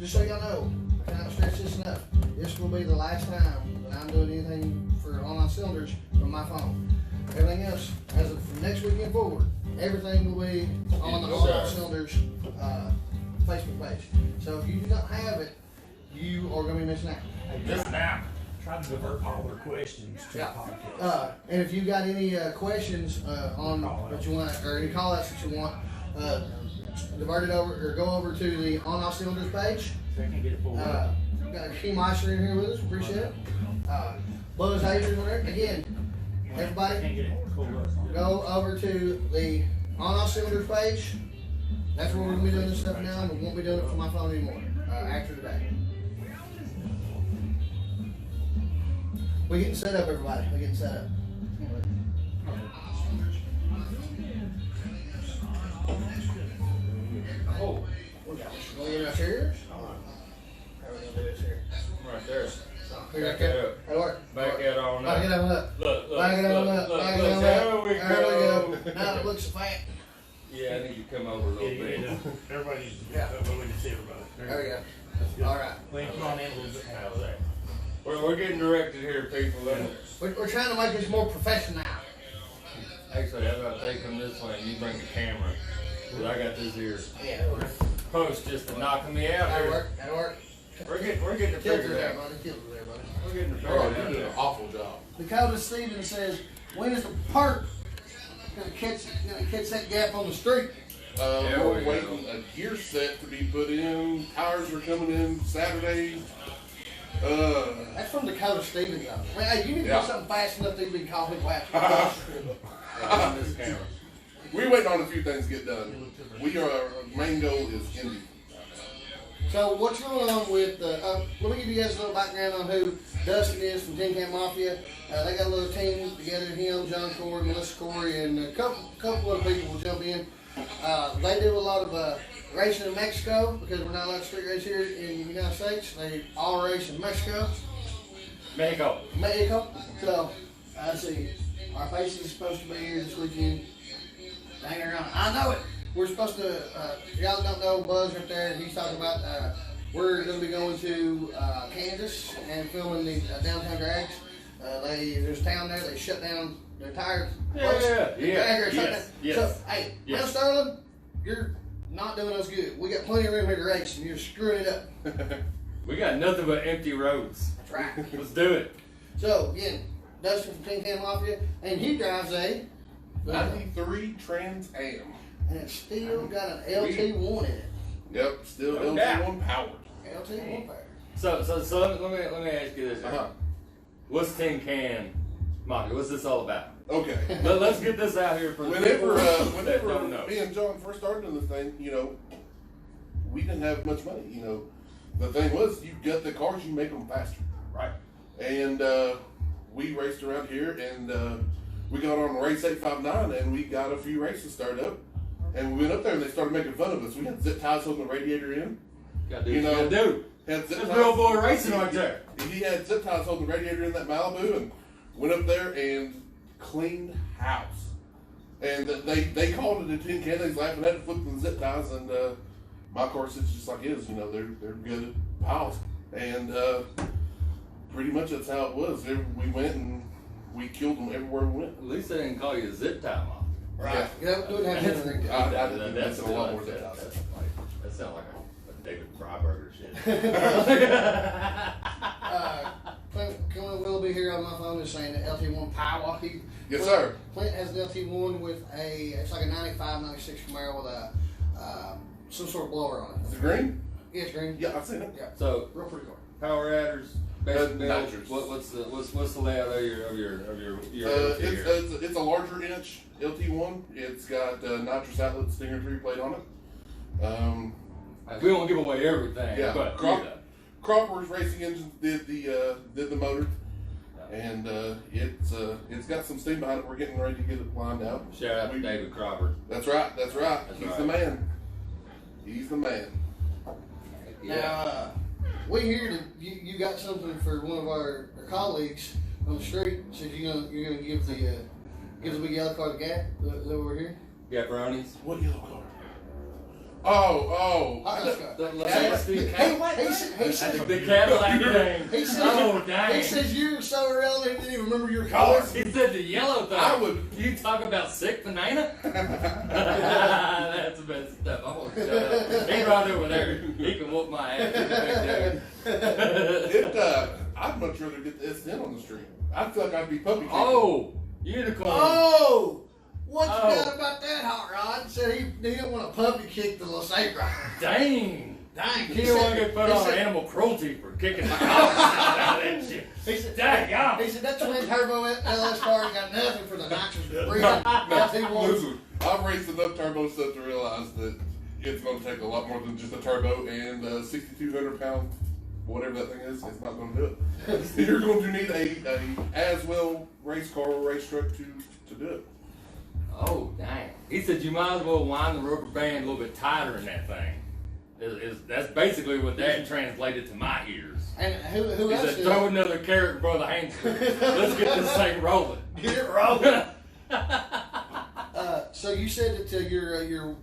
just so y'all know, I cannot stress this enough. This will be the last time that I'm doing anything for online cylinders from my phone. Everything else, as of from next weekend forward, everything will be on the online cylinders Facebook page. So if you do not have it, you are going to be missing out. Just now. Try to divert all their questions to the podcast. And if you got any questions on what you want, or any call outs that you want, divert it over or go over to the On Off Cylinders page. We've got a Key Meister in here with us. Appreciate it. Buzz Hazers on there. Again, everybody, go over to the On Off Cylinders page. That's where we're going to be doing this stuff now. We won't be doing it from my phone anymore after today. We're getting set up, everybody. We're getting set up. Oh, we got this. We'll get our chairs. How are we going to do this here? Right there. Back it up. That'll work. Back it on Back it up. on up. Look. Back it on up. Back it on up. There we There we go. go. Now it looks fat. Yeah, I need you to come over a little bit. Everybody needs to Yeah. we can see everybody. There we go. All right. Link, come on in a little bit. How's that? We're getting directed here, people. We're trying to make this more professional. Actually, how about take them this way and you bring the camera? Because I got this here Yeah. post just to knocking me out That'll here. work. That'll work. We're getting it Kills figured there, out. buddy. Kills there, buddy. We're getting it Oh, figured you did an out. awful job. Dakota Stevens says, when is the park gonna catch that gap on the street? Yeah, We're we waiting a gear set to be put in. Tires are coming in Saturday. That's from Dakota Stevens, though. Man, hey, you need to Yeah. do something fast enough that you can call people out. On this camera. We're waiting on a few things to get done. Our main goal is Indy. So what's going on with? Let me give you guys a little background on who Dustin is from Tin Can Mafia. They got a little team together. Him, John Corey, Melissa Corey, and a couple other people will jump in. They do a lot of racing in Mexico because we're not allowed to street race here in the United States. They all race in Mexico. Mexico. So I see. Our faces is supposed to be here this weekend. Hang around. I know it. We're supposed to, y'all don't know Buzz right there, he's talking about, we're going to be going to Kansas and filming the downtown drags. There's a town there, they shut down their entire place. Yes. So, hey, Mount Sterling, you're not doing us good. We got plenty of room here to race and you're screwing it up. We got nothing but empty roads. That's right. Let's do it. So, again, Dustin from Tin Can Mafia, and he drives a 93 Trans Am. and it's still got an LT1 in it. Yep, still No LT1 powered. LT1 power. So let me ask you this. What's Tin Can Mafia? What's this all about? Okay. Let's get this out here for the people Whenever that don't know. me and John first started in this thing, we didn't have much money. The thing was, you get the cars, you make them faster. Right. And we raced around here, and we got on race 859, and we got a few races started up. And we went up there, and they started making fun of us. We had zip ties holding the radiator in. Gotta do what you gotta do. Had zip That's ties. real boy racing right there. He had zip ties holding the radiator in that Malibu, and went up there and cleaned house. And they called it a tin can. They was laughing at it, flipping the zip ties, and my course is just like his. They're good at piles, and pretty much that's how it was. We went and we killed them everywhere we went. At least they didn't call you a zip tie mom. Right. Yeah, we wouldn't have anything. I didn't That's a lot more zip ties. That sounds like a David Fryburger shit. Clint will be here on my phone is saying that LT1 power. Yes, sir. Clint has an LT1 with it's like a 95, 96 Camaro with a some sort of blower on it. Is it green? Yeah, it's green. Yeah, I've seen it. Yeah. So Real pretty car. power adders, basic build. nitrous. What's the layout of your It's a larger inch LT1. It's got nitrous outlet Stinger 3 plate on it. We won't give away everything. Yeah, But Cropper's Racing Engines did the motor, and it's got some steam behind it. We're getting ready to get it lined out. Shout out to David Cropper. That's right. He's right. the man. He's the man. Now, we hear that you got something for one of our colleagues on the street. Said you're gonna give the big yellow car the gap. Is that what we're here? Gafferonis. What yellow car? Oh. The Cadillac thing. He says, oh, dang. He says you're so irrelevant, he didn't even remember your car. He said the yellow thing. You talk about sick banana? That's the best stuff. I'm going to shut up. He's right over there. He can whoop my ass. I'd much rather get the S10 on the street. I feel like I'd be puppy kicking. Oh, unicorn. Oh! What you got about that, Hot Rod? Said he didn't want to puppy kick the little safe rider. Dang. He don't want to get put on animal cruelty for kicking my out of that shit. He said, dang, y'all. He said that twin turbo LS car ain't got nothing for the nitrous breathing. Listen, I've raced enough turbo stuff to realize that it's going to take a lot more than just a turbo and 6,200 pound, whatever that thing is. It's not going to do it. You're going to need a as well race car or race truck to do it. Oh, dang. He said you might as well wind the rubber band a little bit tighter in that thing. That's basically what that translated to my ears. And who he else? He said, throw another carrot in front of the hamster. Let's get this thing rolling. Get it rolling. So you said that you're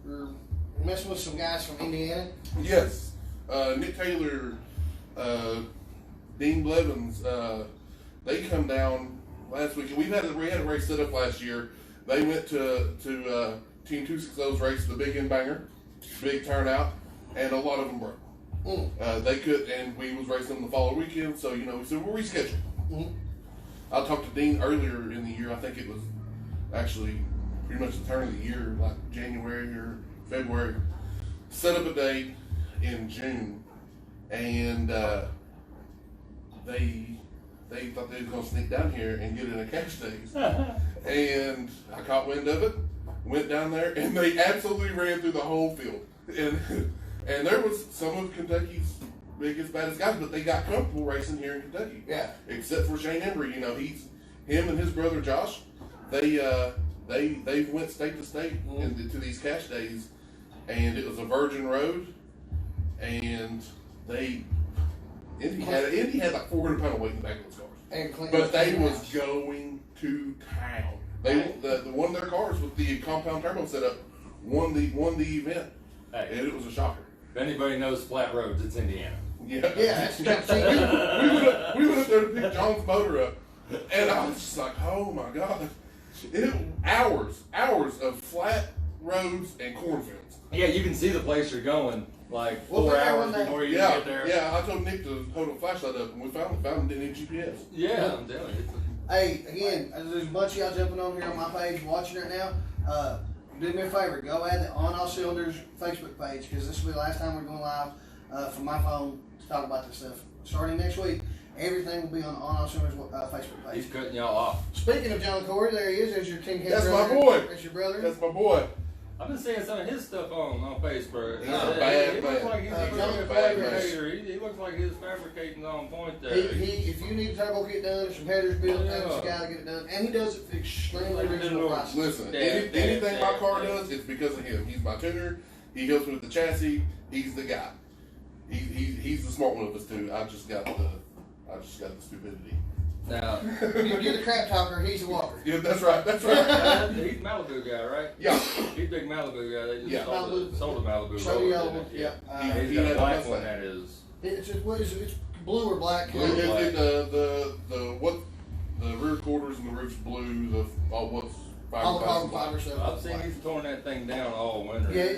messing with some guys from Indiana? Yes. Nick Taylor, Dean Blevins, they come down last week. We had a race set up last year. They went to Team 260's race, the Big End Banger, big turnout, and a lot of them broke. They could, and we was racing them the following weekend, so we said we'll reschedule. I talked to Dean earlier in the year. I think it was actually pretty much the turn of the year, like January or February. Set up a date in June, and they thought they was gonna sneak down here and get in a cash days. And I caught wind of it, went down there, and they absolutely ran through the whole field. And there was some of Kentucky's biggest, baddest guys, but they got comfortable racing here in Kentucky. Yeah. Except for Shane Embry, him and his brother Josh, they went state to state to these cash days, and it was a virgin road, and Indy had like 400 pound of weight in the back of those cars. But they was going to town. The one of their cars with the compound turbo setup won the event, and it was a shocker. If anybody knows flat roads, it's Indiana. Yeah. That's we went up there to pick John's motor up, and I was just like, oh my god, hours of flat roads and cornfields. Yeah, you can see the place you're going. Like 4 hours before you get there. Yeah, I told Nick to hold a flashlight up, and we found him, didn't need GPS. Yeah, I'm telling you. Hey, again, there's a bunch of y'all jumping on here on my page watching it now. Do me a favor, go add the On All Cylinders Facebook page, because this will be the last time we're going live from my phone to talk about this stuff. Starting next week, everything will be on the On All Cylinders Facebook page. He's cutting y'all off. Speaking of John Corey, there he is. There's your team head. That's brother. my boy. That's your brother. That's my boy. I've been seeing some of his stuff on Facebook. He's a bad He looks like he's a bad fabricator. He looks like his fabricating on point there. If you need a turbo kit done, or some headers built, that's the guy to get it done. And he does it for extremely reasonable prices. Listen, anything my car does, it's because of him. He's my tuner. He helps me with the chassis. He's the guy. He's the smart one of us too. I just got the stupidity. Now, you're the crap talker, he's the walker. Yeah, that's right. He's Malibu guy, right? Yeah. He's big Malibu guy. They just sold a Malibu. Show the yellow one. Yeah. He's got a black one that is. It's blue or black. Blue, the rear quarters and the roof's blue. All the carbon fiber stuff. I've seen he's torn that thing down all winter. Yeah,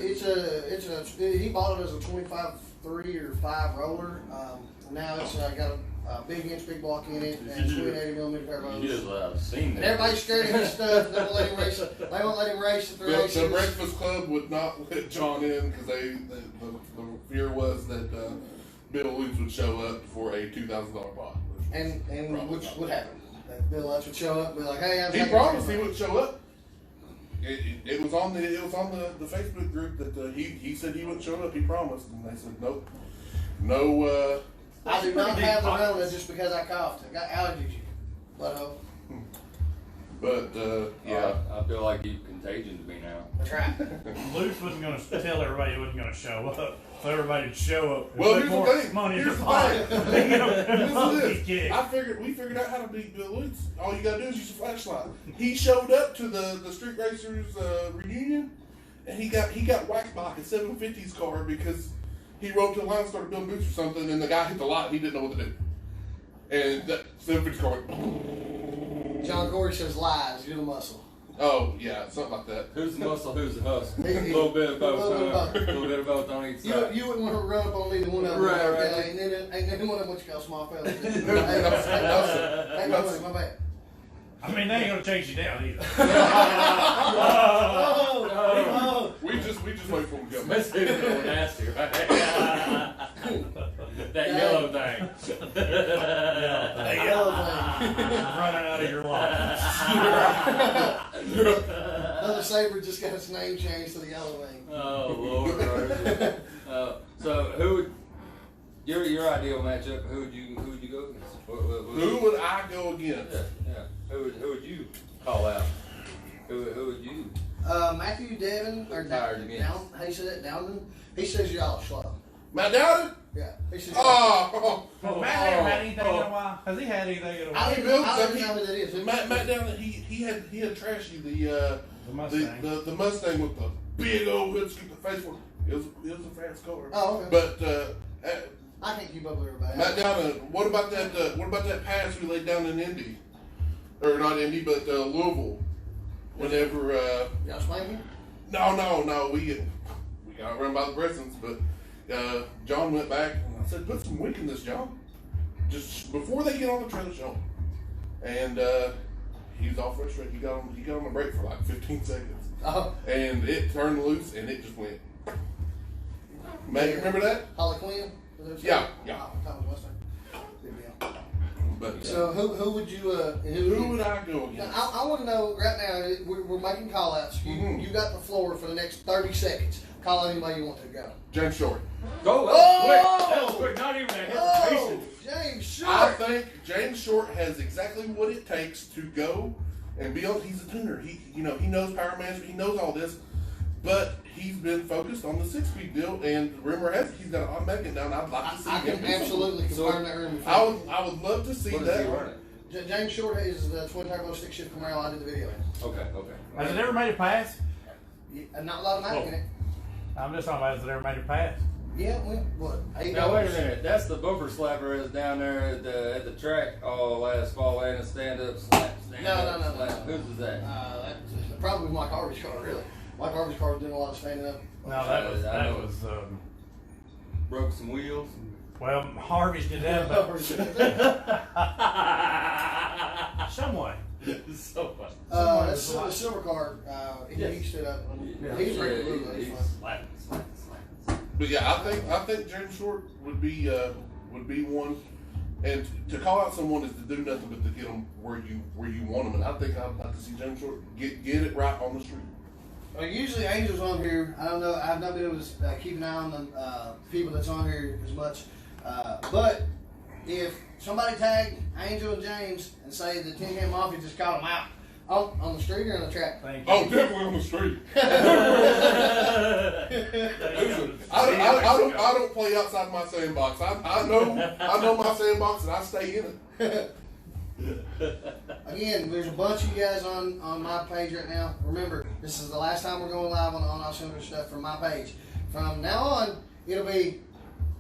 he bought it as a 25.3 or 5 roller. Now it's got a big block in it and 280mm turbos. I've seen that. And everybody's scared of his stuff. They won't let him race. They won't let him race at the races. The Breakfast Club would not let John in because the fear was that Bill Lutz would show up for a $2,000 bot. And which would happen. Bill Lutz would show up and be like, "Hey, he promised he wouldn't show up." It was on the Facebook group that he said he wouldn't show up. He promised, and they said nope. No. I do not have the Rona just because I coughed. I got allergies. But yeah. I feel like he's contagion to me now. That's right. Luke wasn't going to tell everybody he wasn't going to show up. So everybody would show up. Well, here's the thing. Money Here's in the pocket. We figured out how to beat Bill Lutz. All you gotta do is use a flashlight. He showed up to the Street Racers reunion, and he got whacked by like a 750's car because he rode to the line, started building boots or something, and the guy hit the lot and he didn't know what to do. And that 750's car went. John Corey says lies. You're the muscle. Oh yeah, something like that. Who's the muscle? Who's the hustle? A little bit of both. A little bit of both on each side. You wouldn't want to run up on either one of them. Right. Ain't neither one of them what you call small fellas. Hey, my bad. I mean, they ain't gonna chase you down either. We just wait for him to come. That's a little nasty, right? That yellow thing. That yellow thing. Running out of your life. Another Sabre just got its name changed to the yellow thing. Oh Lord. So who would your ideal matchup? Who would you go against? Who would I go against? Yeah. Who would you call out? Who would you? Matthew Devin or Tired again. Down. How you say that? Downman. He says y'all slow. Matt Dowden? Yeah. He says. Well, Matt hasn't had anything in a while. Has he had anything in a while? I don't know who that is. Matt Dowden, he had trashy the Mustang. the Mustang with the big old hood scoop the face one. It was a fast car. Oh, okay. But I can't keep up with everybody. Matt Dowden, what about that pass we laid down in Indy? Or not Indy, but Louisville. Whenever Y'all swinging? No, we got run by the Bressons, but John went back and I said, put some wick in this, John. Just before they get on the trailer, John. And he was all frustrated. He got on the brake for like 15 seconds. Oh. And it turned loose and it just went. Man, you remember that? Holly Quinn? Yeah. Oh, Thomas Mustang. Good deal. But So who would you? who would I go against? I want to know right now. We're making call outs. You got the floor for the next 30 seconds. Call out anybody you want to go. James Short. Go! That was quick. Not even a hesitation. James Short. I think James Short has exactly what it takes to go and be on. He's a tuner. He knows power management. He knows all this, but he's been focused on the 6-speed deal. And rumor has it he's got an automatic now. And I'd like to see I him. can absolutely confirm that room. I would love to see What is that. he running? James Short is the twin turbo stick shift Camaro. I did the video. Okay. Has it ever made a pass? Not a lot of magic in it. I'm just talking about has it ever made a pass? Yeah, what? $8. Now wait a minute. That's the bumper slapper that's down there at the track all last fall and a stand up slap. No. Whose is that? That's probably Mike Harvey's car, really. Mike Harvey's car was doing a lot of standing up. No, that was Broke some wheels. well, Harvey's did that, but some way. So funny. That's the silver car. He stood up. He's pretty blue. Though. He's fun. Slapping. But yeah, I think James Short would be one. And to call out someone is to do nothing but to get them where you want them. And I think I'd like to see James Short get it right on the street. Well, usually Angel's on here. I don't know. I've not been able to keep an eye on the people that's on here as much. But if somebody tagged Angel and James and say the Tin Can Mafia just called them out on the street or on the track. Thank you. Oh, definitely on the street. I don't play outside my sandbox. I know my sandbox and I stay in it. Again, there's a bunch of you guys on my page right now. Remember, this is the last time we're going live on all cylinder stuff from my page. From now on, it'll be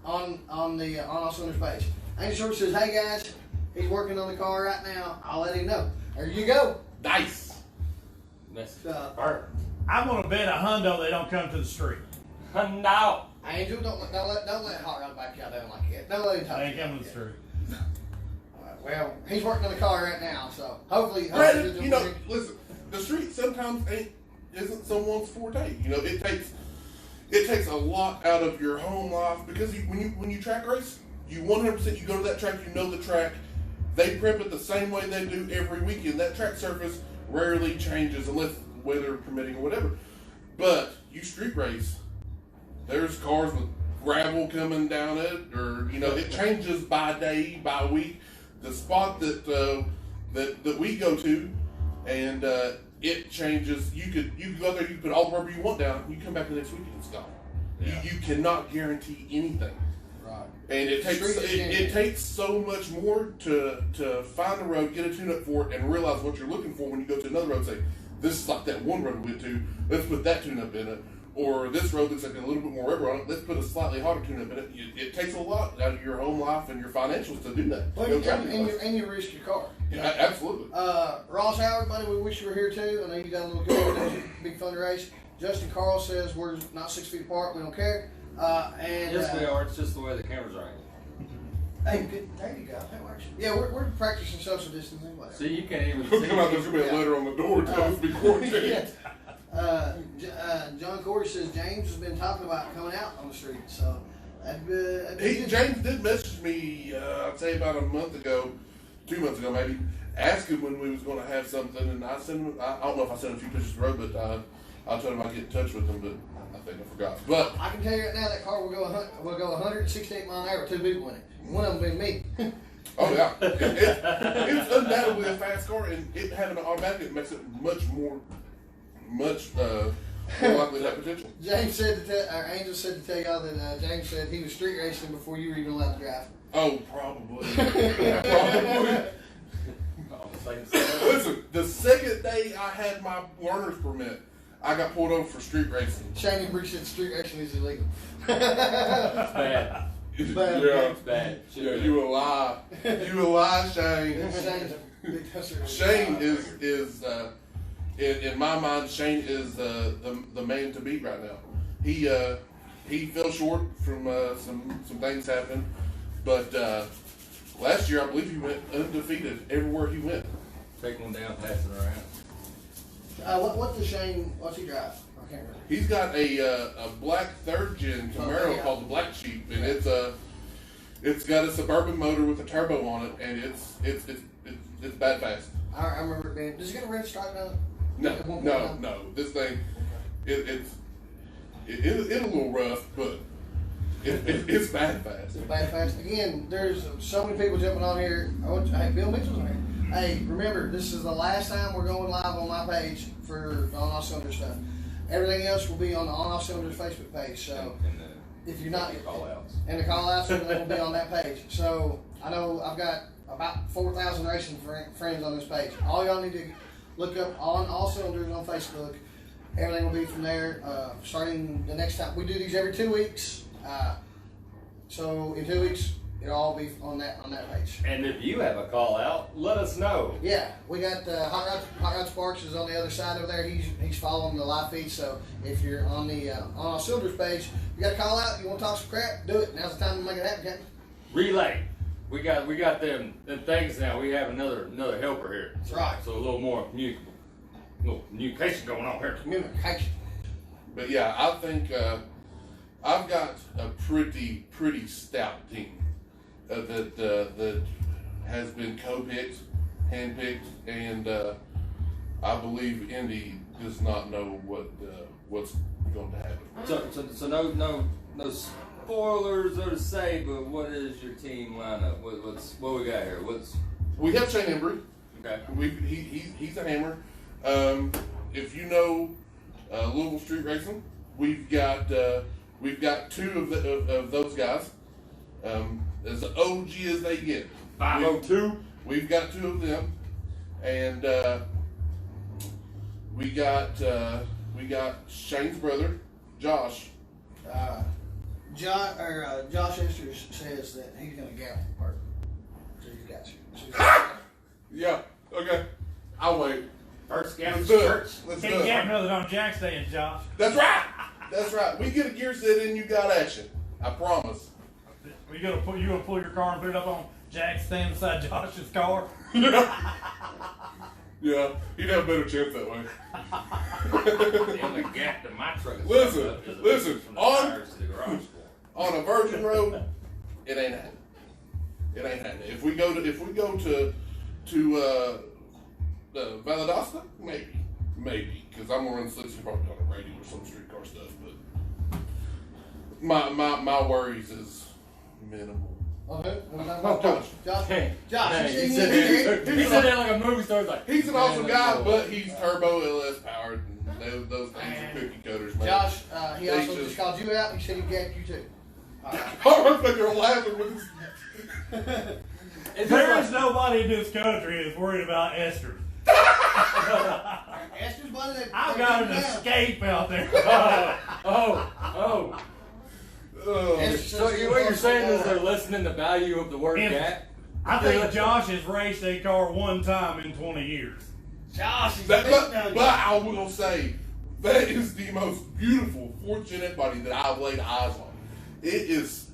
on the On All Cylinders page. Angel Short says, "Hey guys, he's working on the car right now. I'll let him know." There you go. Nice. I'm gonna bet a hundo they don't come to the street. No. Angel, don't let Hot Rod back y'all down like that. Don't let him talk. They ain't coming to the street. Well, he's working on the car right now, so hopefully. Granted, listen, the street sometimes isn't someone's forte. It takes a lot out of your home life because when you track race, you 100% you go to that track, you know the track. They prep it the same way they do every weekend. That track surface rarely changes unless weather permitting or whatever. But you street race, there's cars with gravel coming down it, or it changes by day, by week. The spot that we go to, and it changes. You could go there, you can put all the rubber you want down, you come back the next week and it's gone. Yeah. You cannot guarantee anything. Right. And it takes so much more to find a road, get a tune-up for it, and realize what you're looking for when you go to another road. Say, this is like that one road we went to. Let's put that tune-up in it. or this road looks like a little bit more rubber on it. Let's put a slightly harder tune-up in it. It takes a lot out of your home life and your financials to do that. Well, and you risk your car. Yeah, absolutely. Ross Howard, buddy, we wish you were here too. I know you got a little good big fun race. Justin Carl says we're not 6 feet apart. We don't care. Yes, we are. It's just the way the cameras are. Hey, good. There you go. That works. Yeah, we're practicing social distancing. Whatever. See, you can't even Come see. out, there's gonna be a letter on the door telling us to be quarantined. John Corey says James has been talking about coming out on the street, so that'd be James did message me, I'd say about a month ago, 2 months ago maybe, asking when we was going to have something, and I sent him, I don't know if I sent him a few pictures of the road, but I told him I'd get in touch with him, but I think I forgot. But I can tell you right now that car will go 168 mile an hour with 2 people in it. One of them being me. oh yeah, it's undoubtedly a fast car, and it having an automatic makes it much more likely to have potential. James said our Angel said to tell y'all that James said he was street racing before you were even allowed to drive. Oh, probably. Probably. Listen, the second day I had my learner's permit, I got pulled over for street racing. Shane Brooks said street racing is illegal. It's bad. It's bad. Yeah. It's bad. Yeah, you a lie. You a lie, Shane. Shane is in my mind, Shane is the man to beat right now. He fell short from some things happening, but last year I believe he went undefeated everywhere he went. Take one down, pass it around. What's he drive? I can't remember. He's got a black 3rd gen Camaro called the Black Sheep, and it's got a Suburban motor with a turbo on it, and it's bad fast. I remember it being. Does it get a red stripe on it? No. This thing, it's a little rough, but it's bad fast. It's bad fast. Again, there's so many people jumping on here. Hey, Bill Mitchell's on here. Hey, remember, this is the last time we're going live on my page for the On Off Cylinders stuff. Everything else will be on the On Off Cylinders Facebook page. So if you're not, and the call outs will be on that page. So I know I've got about 4,000 racing friends on this page. All y'all need to look up On All Cylinders on Facebook. Everything will be from there. Starting the next time we do these every 2 weeks. So in 2 weeks. It'll all be on that page. And if you have a call out, let us know. Yeah, we got Hot Rod Sparks is on the other side over there. He's following the live feed. So if you're on the On Our Cylinders page, you got a call out. You want to talk some crap? Do it. Now's the time to make it happen, Captain. Relay. We got them things now. We have another helper here. That's right. So a little more communication going on here. Communication. But yeah, I think I've got a pretty stout team. That has been co-picked, hand-picked, and I believe Indy does not know what's going to happen. So no spoilers, so to say. But what is your team lineup? What we got here? We have Shane Embry. Okay. He's a hammer. If you know Louisville Street Racing, we've got 2 of those guys. As OG as they get. 502. We've got 2 of them, and we got Shane's brother, Josh. Josh Esther says that he's going to gap part. So he's got you. Yeah. Okay. I'll wait. First gap Let's do it. church. Let's do Can't it. get another on Jack's Day and Josh. That's right. We get a gear set in, you got action. I promise. You gonna pull your car and put it up on Jack's stand beside Josh's car? Yeah, he'd have a better chance that way. The only gap that my truck is Listen, up is listen, from the on- tires to the garage door. On a virgin road, it ain't happening. It ain't happening. If we go to Valdosta, maybe, because I'm gonna run slicks probably on the radio or some streetcar stuff. But my worries is minimal. Okay. Josh. Josh. He said that like a movie star. Like, He's an awesome guy, but he's turbo LS powered, and those things are cookie cutters, man. Josh, he also just called you out. He said he gapped you too. I think they're laughing with his. There is nobody in this country is worried about Esther. Esther's buddy that. I've got an escape out there. Oh. So what you're saying is they're lessening the value of the word cat? I think Josh has raced a car one time in 20 years. Josh is but I will say, that is the most beautiful fortunate body that I've laid eyes on. It is.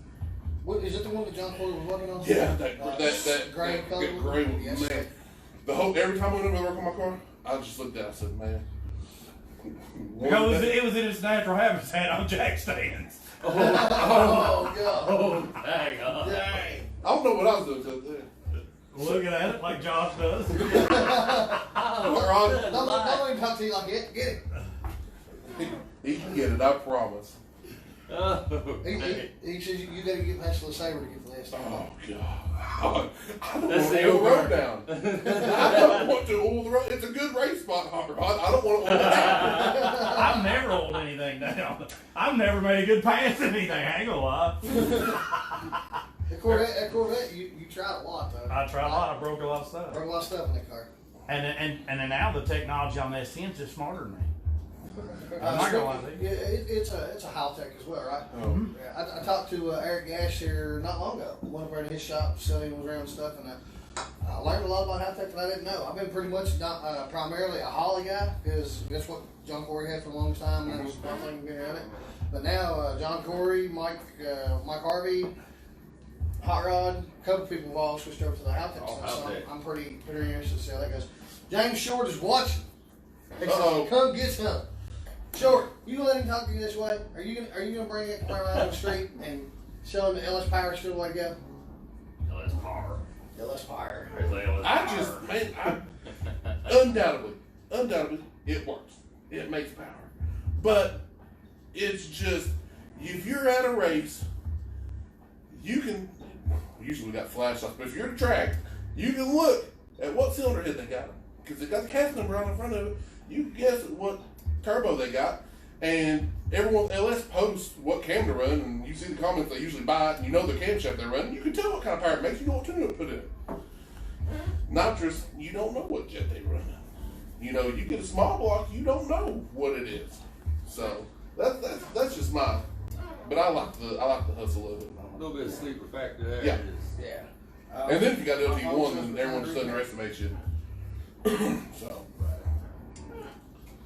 What, is it the one that John Corey was working on? Yeah, that gray color. Gray one. Yes. Man, every time I went over to work on my car, I just looked at it. I said, man. Because it was in its natural habitat on jack stands. Oh God. Oh, dang. Dang. I don't know what I was doing to it. Looking at it like Josh does. Don't even talk to you like it. Get it. He can get it, I promise. He says you got to get past the saber to get the last. Oh God! I don't That's want the to oil the road over. down. I don't want to oil the road. It's a good race spot, Hot Rod. I don't want to oil it down. I've never oiled anything down. I've never made a good pass at anything. I ain't gonna lie. That Corvette, you tried a lot though. I tried a lot. I broke a lot of stuff. Broke a lot of stuff in that car. And then now the technology on that S10's just smarter than me. I'm not gonna lie to you. Yeah, it's a high tech as well, right? Mm-hmm. Yeah, I talked to Eric Gash here not long ago. Went over to his shop, selling was around stuff, and I learned a lot about high tech that I didn't know. I've been pretty much not primarily a Holly guy because that's what John Corey had for the longest time, and that was my thing being around it. But now John Corey, Mike Harvey, Hot Rod, a couple people have all switched over to the high tech stuff. So I'm pretty interested to see how that goes. James Short is watching. Come get some. Short, you gonna let him talk to you this way? Are you gonna bring that car out on the street and show him the LS Power still the way to go? LS Power. LS Power. Undoubtedly, it works. It makes power. But it's just, if you're at a race, you can, usually we got flashlights, but if you're at a track, you can look at what cylinder head they got. Because they got the cast number on the front of it. You can guess what turbo they got, and everyone LS posts what cam to run, and you see the comments they usually buy it, and you know the camshaft they're running. You can tell what kind of power it makes. You know what tuning to put in it. Nitrous, you don't know what jet they run. You know, you get a small block, you don't know what it is. So that's just mine. But I like the hustle of it. A little bit of sleeper factor there. Yeah. Yeah. And then if you got LT1, then everyone just underestimates you. So.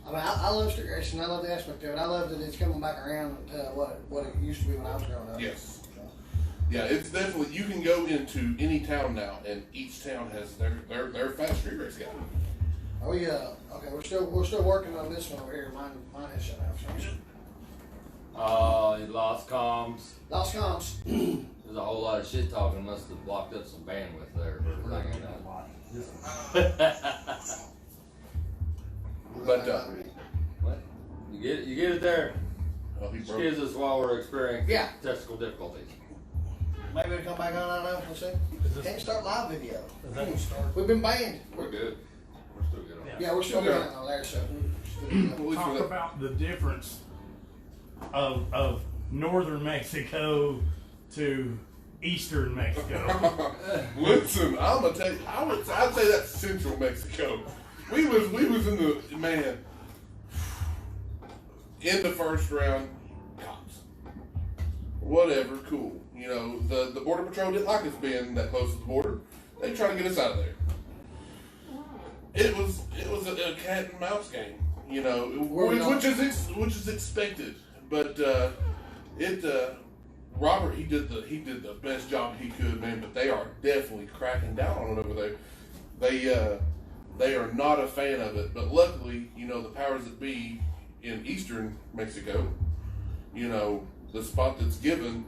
I mean, I love street racing. I love the aspect of it. I love that it's coming back around to what it used to be when I was growing up. Yes. Yeah, it's definitely, you can go into any town now, and each town has their fast street race guy. Oh yeah. Okay, we're still working on this one over here. Mine has shut out. You lost comms. Lost comms. There's a whole lot of shit talking. Must have blocked up some bandwidth there. But What? You get it there. oh, he broke. Excuse us while we're experiencing Yeah. technical difficulties. Maybe it'll come back on. I don't know. We'll see. Can't start live video. Is that start? We've been banned. We're good. We're still good on that. Yeah, we're still Okay. good on there. So. At least for Talk that. about the difference of northern Mexico to eastern Mexico. Listen, I'm gonna tell you, I'd say that's central Mexico. We was in the in the first round, cops. Whatever, cool. You know, the border patrol didn't like us being that close to the border. They tried to get us out of there. It was a cat and mouse game, you know, which is expected. But Robert, he did the best job he could, man. But they are definitely cracking down on it over there. They are not a fan of it. But luckily, you know, the powers that be in eastern Mexico, you know, the spot that's given,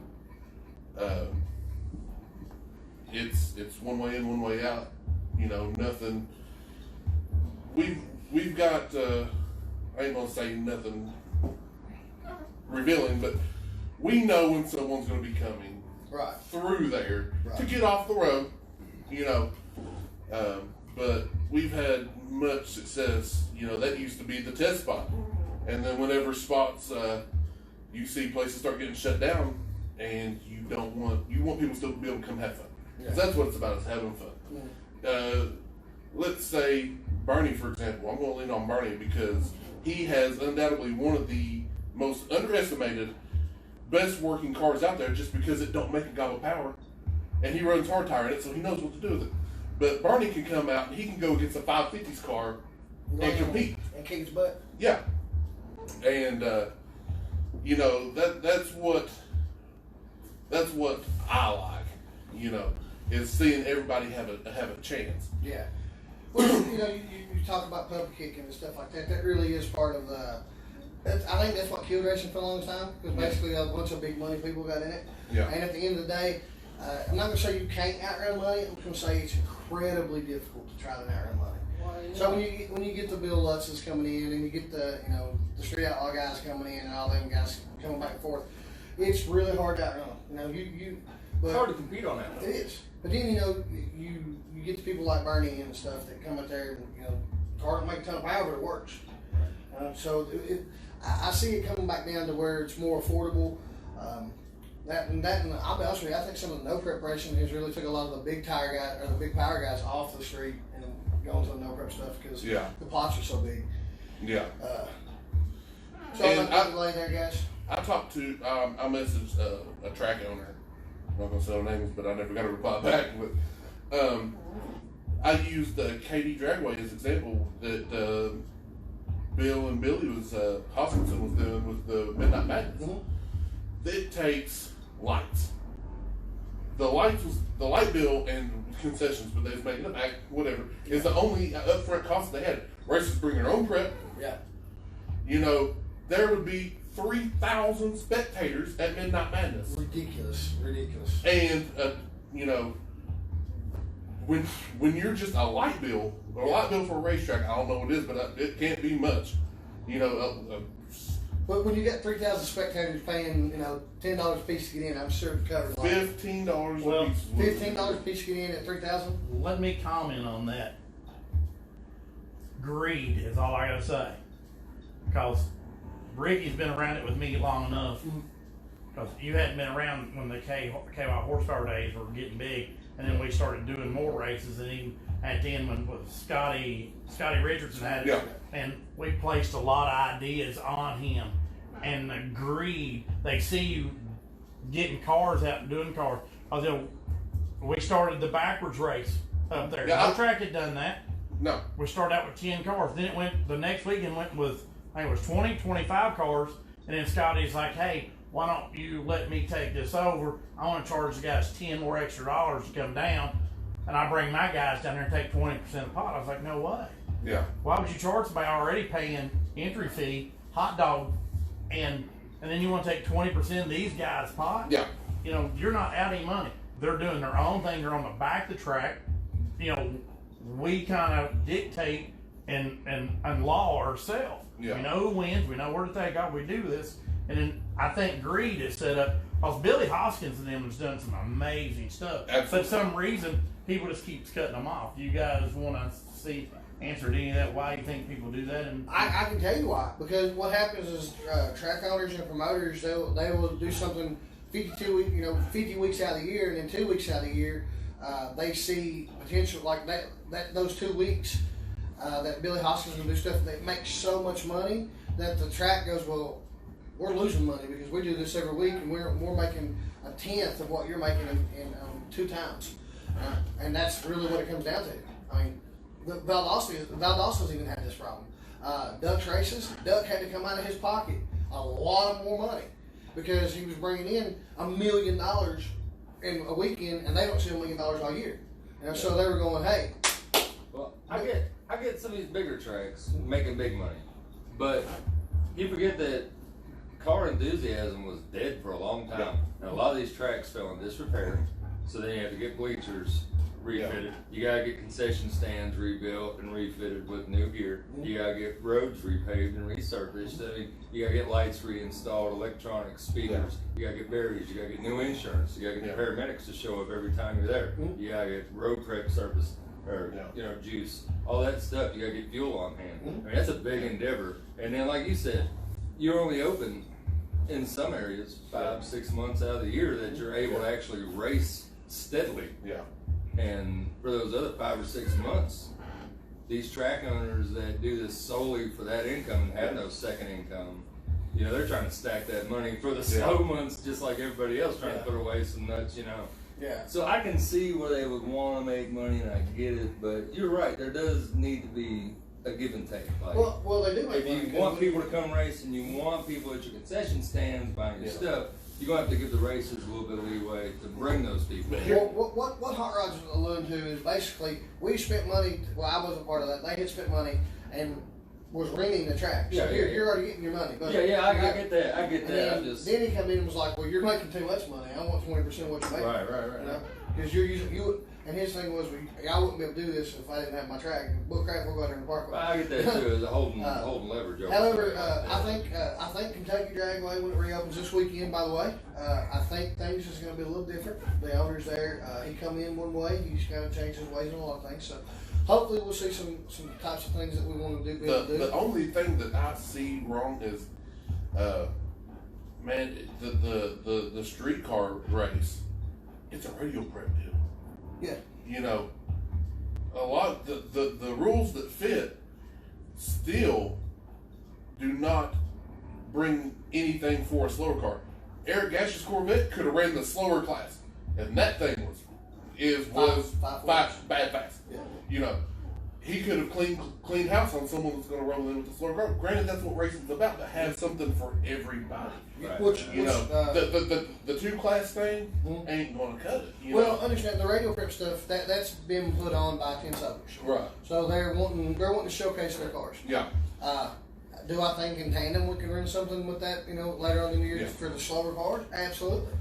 it's one way in, one way out. You know, nothing. We've got I ain't gonna say nothing revealing, but we know when someone's gonna be coming Right. through there Right. to get off the road, you know. But we've had much success. You know, that used to be the test spot, and then whenever spots you see places start getting shut down, and you want people still to be able to come have fun, because that's what it's about, is having fun. Let's say Bernie, for example, I'm going to lean on Bernie because he has undoubtedly one of the most underestimated, best working cars out there just because it don't make a gob of power. And he runs hard tire in it, so he knows what to do with it. But Bernie can come out and he can go against a 550s car and compete. And kick his butt. Yeah. And, you know, that's what I like, you know, is seeing everybody have a chance. Yeah. Well, you know, you talk about public kicking and stuff like that. That really is part of the. I think that's what killed racing for a long time because basically a bunch of big money people got in it. Yeah. And at the end of the day, I'm not going to say you can't outrun money. I'm going to say it's incredibly difficult to try to outrun money. Well, yeah. So when you get the Bill Lutzes coming in and you get the the Street Outlaw guys coming in and all them guys coming back and forth, it's really hard to outrun. You know, it's hard to compete on that. It is. But then you get the people like Bernie and stuff that come out there and car don't make a ton of power, but it works. So I see it coming back down to where it's more affordable. And I'll be honest with you, I think some of the no prep racing has really took a lot of the big tire guys or the big power guys off the street and going to the no prep stuff because the plots are so big. Yeah. So I'm not delay there, guys. I talked to I messaged a track owner. I'm not gonna say no names, but I never got a reply back. But I used KD Dragway as an example that Bill and Billy Hoskinson was doing with the Midnight Madness. Mm-hmm. It takes lights. The light bill and concessions, but they was making it back, whatever, is the only upfront cost they had. Racers bring their own prep. Yeah. You know, there would be 3,000 spectators at Midnight Madness. Ridiculous. And when you're just a light bill, or a light bill for a racetrack, I don't know what it is, but it can't be much. But when you got 3,000 spectators paying, $10 a piece to get in, I'm sure it covers a lot. $15 well, a piece. $15 a piece to get in at 3,000. Let me comment on that. Greed is all I gotta say, because Ricky's been around it with me long enough. Because you hadn't been around when the KY horsepower days were getting big, and then we started doing more races, and even at the end when Scotty Richardson had it, and we placed a lot of ideas on him. And the greed, they see you getting cars out and doing cars. We started the backwards race up there. No track had done that. No. We started out with 10 cars. Then it went, the next weekend went with, I think it was 20, 25 cars. And then Scotty's like, hey, why don't you let me take this over? I want to charge the guys $10 more extra dollars to come down. And I bring my guys down there and take 20% of the pot. I was like, no way. Yeah. Why would you charge somebody already paying entry fee, hot dog, and then you want to take 20% of these guys' pot? Yeah. You're not out any money. They're doing their own thing. They're on the back of the track. We kind of dictate and law ourselves. Yeah. We know who wins. We know where to take off. We do this. And then I think greed is set up. Because Billy Hoskins and them has done some amazing stuff. Absolutely. But for some reason, people just keep cutting them off. You guys want to answer to any of that? Why you think people do that? And I can tell you why. Because what happens is track owners and promoters, they will do something 50 weeks out of the year, and then 2 weeks out of the year, they see potential like that those 2 weeks that Billy Hoskins will do stuff that makes so much money that the track goes, well, we're losing money because we do this every week and we're making a tenth of what you're making in 2 times, and that's really what it comes down to. I mean, Valdosso's even had this problem. Duck's races, Duck had to come out of his pocket a lot more money because he was bringing in $1 million in a weekend, and they don't see $1 million all year. So they were going, hey. Well, I get some of these bigger tracks making big money, but you forget that car enthusiasm was dead for a long time. And a lot of these tracks fell in disrepair, so then you have to get bleachers refitted. You gotta get concession stands rebuilt and refitted with new gear. You gotta get roads repaved and resurfaced. I mean, you gotta get lights reinstalled, electronics, speakers. You gotta get batteries. You gotta get new insurance. You gotta get the paramedics to show up every time you're there. You gotta get road prep service or juice, all that stuff. You gotta get fuel on hand. I mean, that's a big endeavor. And then, like you said, you're only open in some areas 5-6 months out of the year that you're able to actually race steadily. Yeah. And for those other 5 or 6 months, these track owners that do this solely for that income and have no second income, you know, they're trying to stack that money for the slow months, just like everybody else trying to put away some nuts, you know. Yeah. So I can see where they would want to make money, and I get it, but you're right. There does need to be a give and take. Like, well, they do make money. if you want people to come race and you want people at your concession stands buying your stuff, you're going to have to give the racers a little bit of leeway to bring those people. Well, what Hot Rods is alluding to is basically we spent money. Well, I wasn't part of that. They had spent money and was renting the track. So you're already getting your money. But I get that. I get that. Then he come in and was like, "Well, you're making too much money. I want 20% of what you're making." Right. You know, because you're using you. And his thing was, I wouldn't be able to do this if I didn't have my track. Well, crap, we'll go out there in the parkway. Well, I get that too. As a holding leverage. However, I think Kentucky Dragway, when it reopens this weekend, by the way, I think things is going to be a little different. The owner's there. He come in one way. He's got to change his ways on a lot of things. So hopefully we'll see some types of things that we want to do. The only thing that I see wrong is, man, the streetcar race. It's a radio prep deal. Yeah. You know, a lot the rules that fit still do not bring anything for a slower car. Eric Gash's Corvette could have ran the slower class, and that thing was bad fast. Yeah. You know, he could have cleaned house on someone that's going to roll in with the slower car. Granted, that's what racing's about, to have something for everybody. Right. The two class thing ain't going to cut it. You Well, know? understand the radio prep stuff that's been put on by 10 Southers. Right. So they're wanting to showcase their cars. Yeah. Do I think in tandem we can run something with that? You know, later on in the year for the slower cars? Absolutely.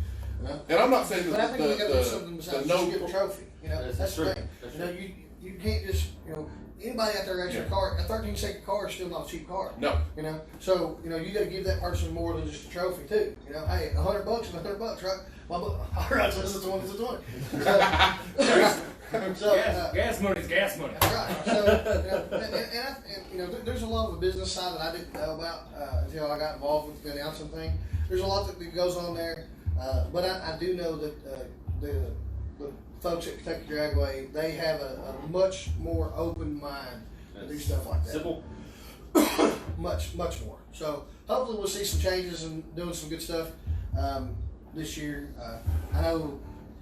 You know? And I'm not saying But I that think we got to do something besides just get a trophy. You know, that's the thing. You know, you can't just anybody out there racing a car. A 13-second car is still not a cheap car. No. You know, so you got to give that person more than just a trophy too. You know, hey, $100 is $100, right? Well, all right, so this is 20, it's 20. Gas money's gas money. That's right. So, and there's a lot of the business side that I didn't know about until I got involved with the announcing thing. There's a lot that goes on there, but I do know that the folks at Kentucky Dragway, they have a much more open mind to do stuff like that. Simple. much more. So hopefully we'll see some changes and doing some good stuff this year. I know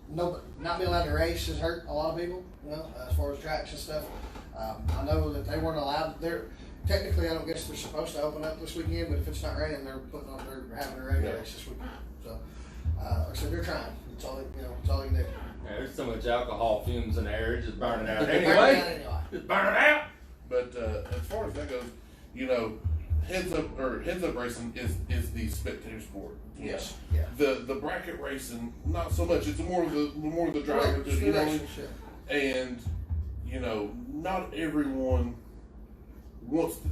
not being allowed to race has hurt a lot of people, as far as tracks and stuff. I know that they weren't allowed. Technically, I don't guess they're supposed to open up this weekend, but if it's not raining, they're having a radio race this weekend. So, like I said, they're trying. It's all they can do. Yeah, there's so much alcohol fumes in the air, it's just burning out anyway. Just burn it out. But as far as that goes, heads up racing is the spectator sport. Yes. Yeah. The bracket racing, not so much. It's more of the driver, and not everyone wants to.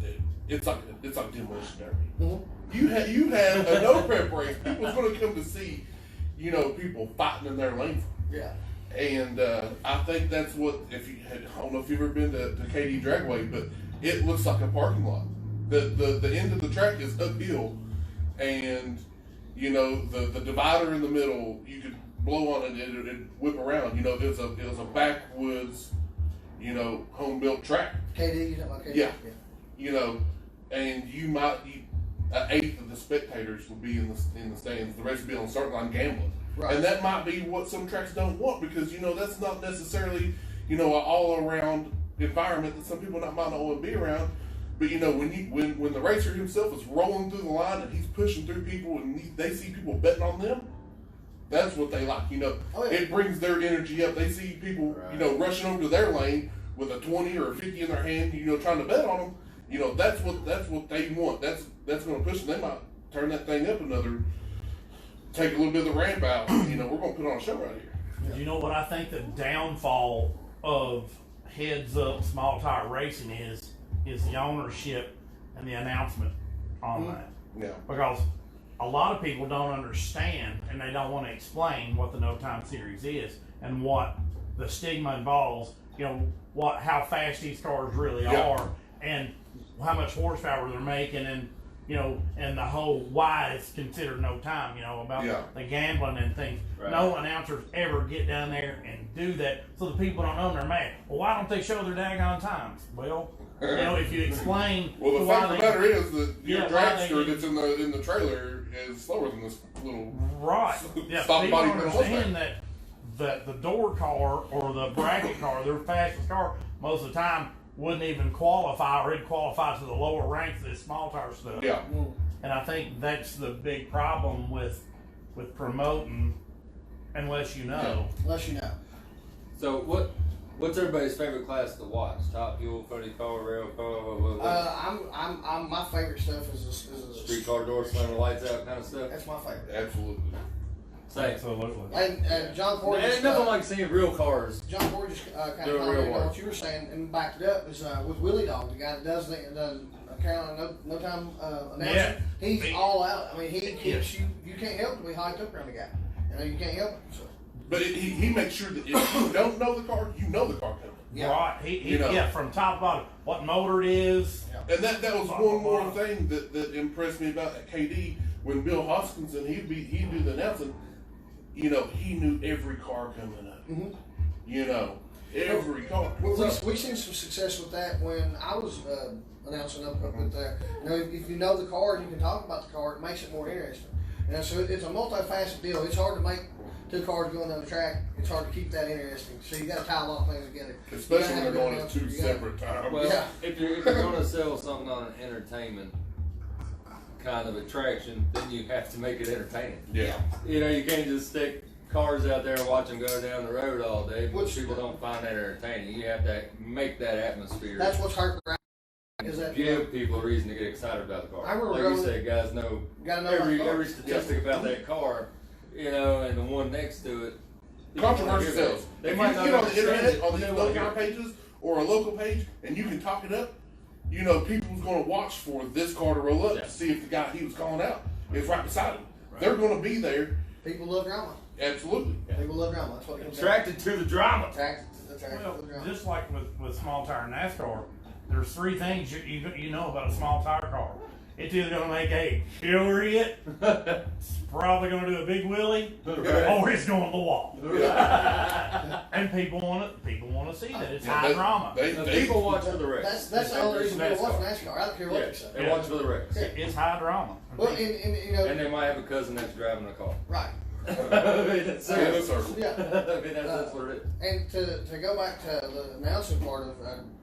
It's like demolition derby. Mm-hmm. You had a no prep race. People's going to come to see, people fighting in their lane. Yeah. And I think that's what, I don't know if you've ever been to KD Dragway, but it looks like a parking lot. The end of the track is uphill, and the divider in the middle, you could blow on it and it'd whip around. It was a backwoods, home built track. KD, you talking about KD? Yeah. And an eighth of the spectators would be in the stands. The rest would be on the start line gambling. Right. And that might be what some tracks don't want, because that's not necessarily an all around environment that some people might not want to be around. But when the racer himself is rolling through the line and he's pushing through people and they see people betting on them, that's what they like. It brings their energy up. They see people rushing over to their lane with a 20 or a 50 in their hand, trying to bet on them. That's what they want. That's going to push them. They might turn that thing up another. Take a little bit of the ramp out. We're going to put on a show right here. Yeah. You know what I think the downfall of heads up small tire racing is the ownership and the announcement on that. Yeah. Because a lot of people don't understand and they don't want to explain what the No Time Series is and what the stigma involves. How fast these cars really are and how much horsepower they're making, and and the whole why it's considered no time, about the gambling and things. Right. No announcers ever get down there and do that, so the people don't know and they're mad. Well, why don't they show their daggone times? Well, if you explain. Well, the fact of the matter is that your dragster that's in the trailer is slower than this little People body understand that the door car or the bracket car, their fastest car, most of the time wouldn't even qualify, or it'd qualify to the lower ranks of this small tire stuff. Yeah. And I think that's the big problem with promoting, unless you know. Yeah. Unless you know. So what's everybody's favorite class to watch? Top Fuel, funny car, rail car, I'm my favorite stuff is a street car door slam the lights out kind of stuff. That's my favorite. Absolutely. Same. Absolutely. And John Ford. Ain't nothing like seeing real cars. John Ford just kind of commented on what you were saying and backed it up is with Willie Dog, the guy that does Carolina No Time announcing. Yeah. He's all out. I mean, he keeps you. You can't help but be hyped up around the guy. You can't help it. So. But he makes sure that if you don't know the car, you know the car coming. Yeah. Right. He from top to bottom, what motor it is. Yeah. And that was one more thing that impressed me about KD when Bill Hoskinson he'd do the announcing. He knew every car coming up. Mm-hmm. Every car. We seen some success with that when I was announcing up there. If you know the car and you can talk about the car, it makes it more interesting. So it's a multifaceted deal. It's hard to make two cars going down the track. It's hard to keep that interesting. So you got to tie a lot of things together. Especially when they're going at two separate times. Well, if you're going to sell something on an entertainment kind of attraction, then you have to make it entertaining. Yeah. You can't just stick cars out there and watch them go down the road all day. Which people don't find that entertaining. You have to make that atmosphere. That's what's hurt. Is that give people a reason to get excited about the car. I remember like you said, guys know every statistic about that car, and the one next to it. Controversy sells. They if might you not get on the internet it, on these local car pages or a local page, and you can talk it up. People's going to watch for this car to roll up to see if the guy he was calling out is right beside him. Right. They're going to be there. People love drama. Absolutely. Yeah. People love drama. That's what attracted to the drama. Attracted to the drama. Just like with small tire NASCAR, there's three things you know about a small tire car. It's either going to make a killer hit, it's probably going to do a big wheelie, or it's going to the wall. And people want to see that. It's high drama. People watch for the wrecks. That's the only reason people watch NASCAR. I don't care what they say. They watch for the wrecks. Yeah. It's high drama. Well, and they might have a cousin that's driving a car. Right. That's what it is. And to go back to the announcing part of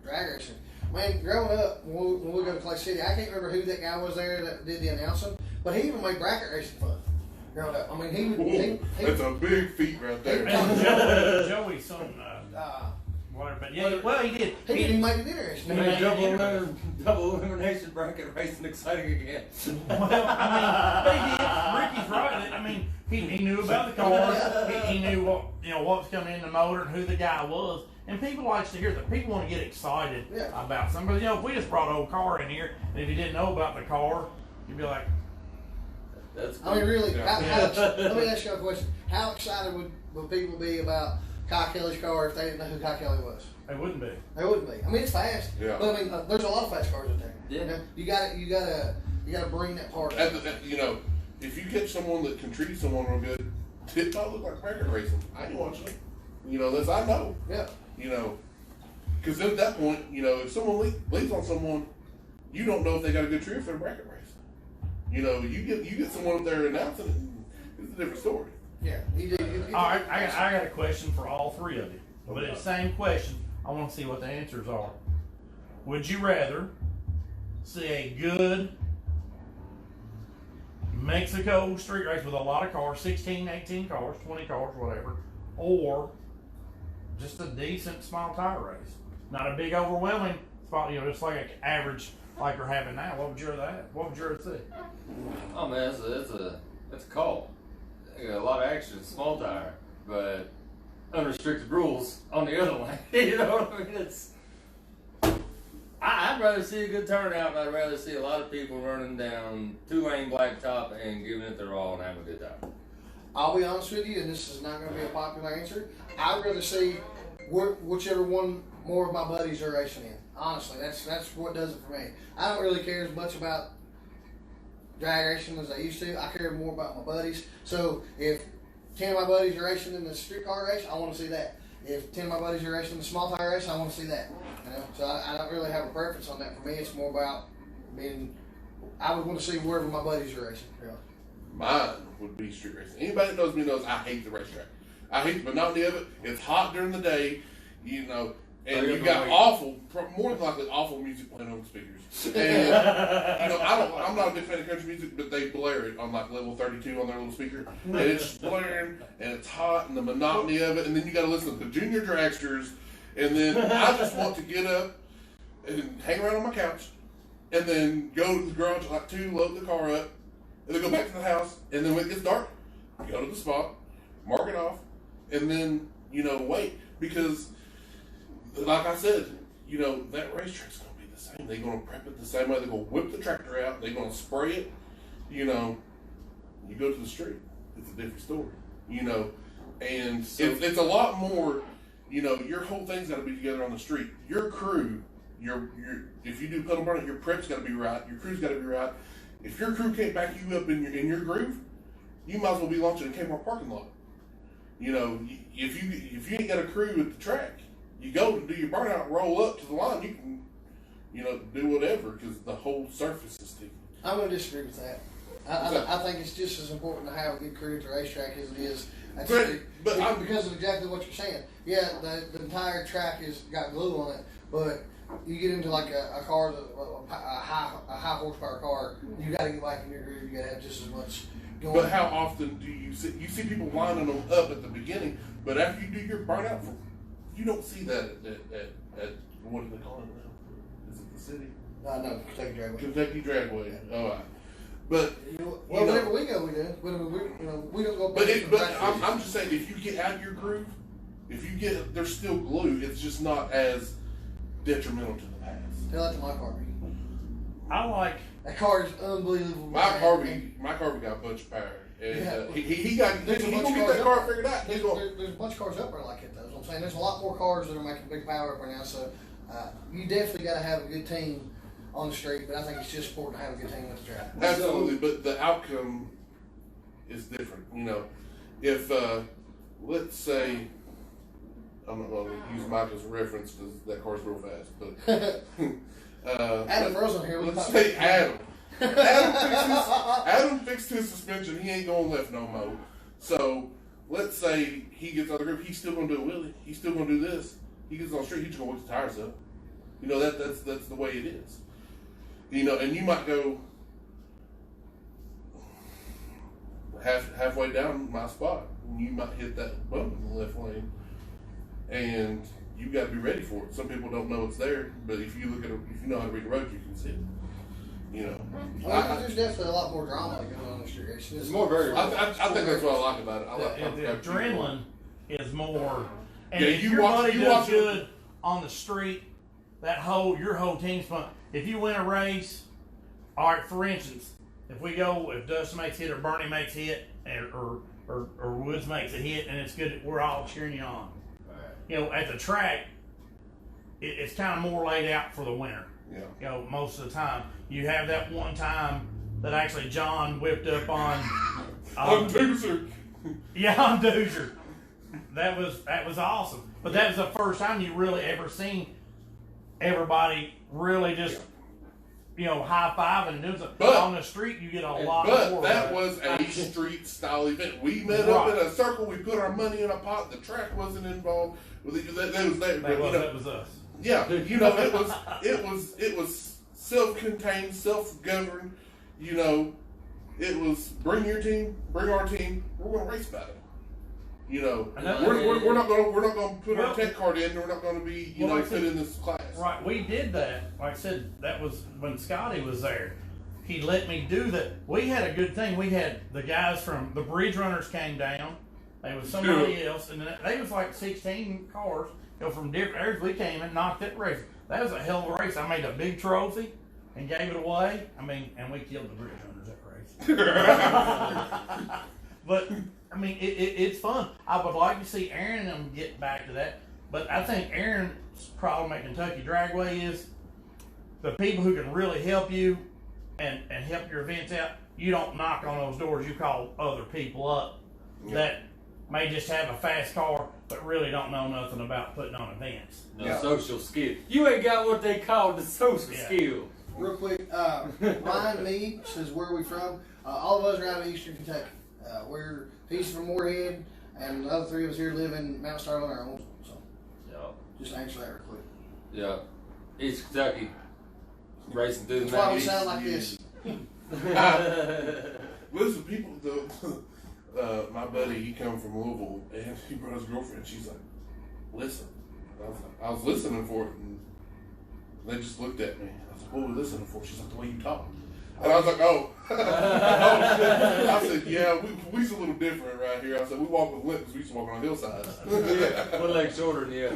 drag racing, man, growing up, when we go to Clay City, I can't remember who that guy was there that did the announcing, but he even made bracket racing fun. Growing up, I mean, he that's a big feat right there. Joey's son, whatever, but he did. He didn't make it interesting. He made double elimination bracket racing exciting again. Well, I mean, Ricky's right. I mean, he knew about the cars. He knew what was coming in the motor and who the guy was. And people like to hear that. People want to get excited about somebody. If we just brought an old car in here, and if you didn't know about the car, you'd be like, "That's cool." I mean, really. Let me ask you a question. How excited would people be about Kyle Kelly's car if they didn't know who Kyle Kelly was? They wouldn't be. They wouldn't be. I mean, it's fast. Yeah. But I mean, there's a lot of fast cars out there. Yeah. You gotta bring that part up. If you get someone that can treat someone real good, it might look like bracket racing. I ain't watching it. Unless I know. Yeah. Because at that point, if someone leads on someone, you don't know if they got a good tree if they're bracket racing. You get someone up there announcing it, it's a different story. Yeah. All right, I got a question for all three of you. But it's the same question. I want to see what the answers are. Would you rather see a good Mexico street race with a lot of cars, 16, 18 cars, 20 cars, whatever, or just a decent small tire race? Not a big overwhelming spot, just like an average like we're having now. What would you rather have? What would you rather see? Oh man, that's a call. You got a lot of action, small tire, but unrestricted rules on the other one. You know what I mean? I'd rather see a good turnout, and I'd rather see a lot of people running down 2-lane blacktop and giving it their all and having a good time. I'll be honest with you, and this is not going to be a popular answer. I'd rather see whichever one more of my buddies are racing in. Honestly, that's what does it for me. I don't really care as much about drag racing as I used to. I care more about my buddies. So if 10 of my buddies are racing in the street car race, I want to see that. If 10 of my buddies are racing in the small tire race, I want to see that. You know, so I don't really have a preference on that. For me, it's more about being. I would want to see wherever my buddies are racing. Really. Mine would be street racing. Anybody that knows me knows I hate the racetrack. I hate the monotony of it. It's hot during the day, you know, and you got more than likely awful music playing on the speakers. And you know, I'm not a big fan of country music, but they blare it on like level 32 on their little speaker, and it's blaring, and it's hot, and the monotony of it, and then you got to listen to the junior dragsters, and then I just want to get up and hang around on my couch, and then go to the garage at like 2, load the car up, and then go back to the house, and then when it gets dark, go to the spot, mark it off, and then, you know, wait, because like I said, you know, that racetrack's going to be the same. They're going to prep it the same way. They're going to whip the tractor out. They're going to spray it. You know, you go to the street, it's a different story. You know, and so, it's a lot more, you know, your whole thing's got to be together on the street. Your crew, if you do pedal burning, your prep's got to be right. Your crew's got to be right. If your crew can't back you up in your groove, you might as well be launching a Kmart parking lot. You know, if you ain't got a crew at the track, you go and do your burnout, roll up to the line, you can, you know, do whatever because the whole surface is sticky. I'm going to disagree with that. I think it's just as important to have a good crew at the racetrack as it is at the street. But because of exactly what you're saying. Yeah, the entire track has got glue on it, but you get into like a car, a high horsepower car, you got to get back in your groove. You got to have just as much going. But how often do you see people lining them up at the beginning, but after you do your burnout, you don't see that at what do they call it now? Is it the city? No, Kentucky Dragway. Kentucky Dragway. All right. But whenever we go, we do. We don't go. But I'm just saying, if you get out of your groove, there's still glue. It's just not as detrimental to the pass. Tell that to my Harvey. I like that car is unbelievable. My Harvey got a bunch of power. And he gonna get that car figured out. There's a bunch of cars up there like it though. That's what I'm saying. There's a lot more cars that are making big power up right now. So you definitely got to have a good team on the street, but I think it's just important to have a good team at the track. Absolutely, but the outcome is different. You know, if let's say, I'm not going to use Mike as a reference because that car's real fast, but Adam Frozen here. Let's say Adam. Adam fixed his suspension. He ain't going left no more. So let's say he gets on the group. He's still going to do a wheelie. He's still going to do this. He gets on the street. He's just going to whip the tires up. You know, that's the way it is. You know, and you might go halfway down my spot, and you might hit that bump in the left lane, and you got to be ready for it. Some people don't know it's there, but if you know how to read the road, you can see it. You know, there's definitely a lot more drama that goes on the street racing. It's more very. I think that's what I like about it. the adrenaline is more. And yeah, if your buddy does good on the street, your whole team's fun. If you win a race, all right, for instance, if Dustin makes a hit or Bernie makes a hit or Woods makes a hit and it's good, we're all cheering you on. Right. You know, at the track, it's kind of more laid out for the winner. Yeah. You know, most of the time. You have that one time that actually John whipped up on Doozer. Yeah, on Doozer. That was awesome. But that was the first time you really ever seen everybody really just, you know, high-fiving and doing something. But on the street, you get a lot more. But that was a street-style event. We met up in a circle. We put our money in a pot. The track wasn't involved. That was us. Yeah, you know, it was self-contained, self-governed. You know, it was bring your team, bring our team. We're going to race battle. You know, we're not going to put our tech card in. We're not going to be, fit in this class. Right, we did that. Like I said, that was when Scotty was there. He let me do that. We had a good thing. We had the guys from the Bridge Runners came down. There was somebody else, and they was like 16 cars. You know, from different areas. We came and knocked that race. That was a hell of a race. I made a big trophy and gave it away. I mean, and we killed the Bridge Runners that race. But I mean, it's fun. I would like to see Aaron and them get back to that. But I think Aaron's problem at Kentucky Dragway is the people who can really help you and help your events out. you don't knock on those doors. You call other people up that may just have a fast car, but really don't know nothing about putting on events. No social skill. You ain't got what they call the social skill. Real quick, Ryan Mead says, where are we from? All of us are out of Eastern Kentucky. He's from Moorhead, and the other three of us here live in Mount Sterling, our own. So, just answer that real quick. Yeah. East Kentucky. Racing through the That's why we mountains. sound like this. Listen, people, my buddy, he come from Louisville, and he brought his girlfriend. She's like, listen. I was listening for it, and they just looked at me. I was like, what are we listening for? She's like, the way you talk. And I was like, oh. Oh, shit. I said, yeah, we's a little different right here. I said, we walk with limp because we used to walk on hillsides. One leg shorter than you.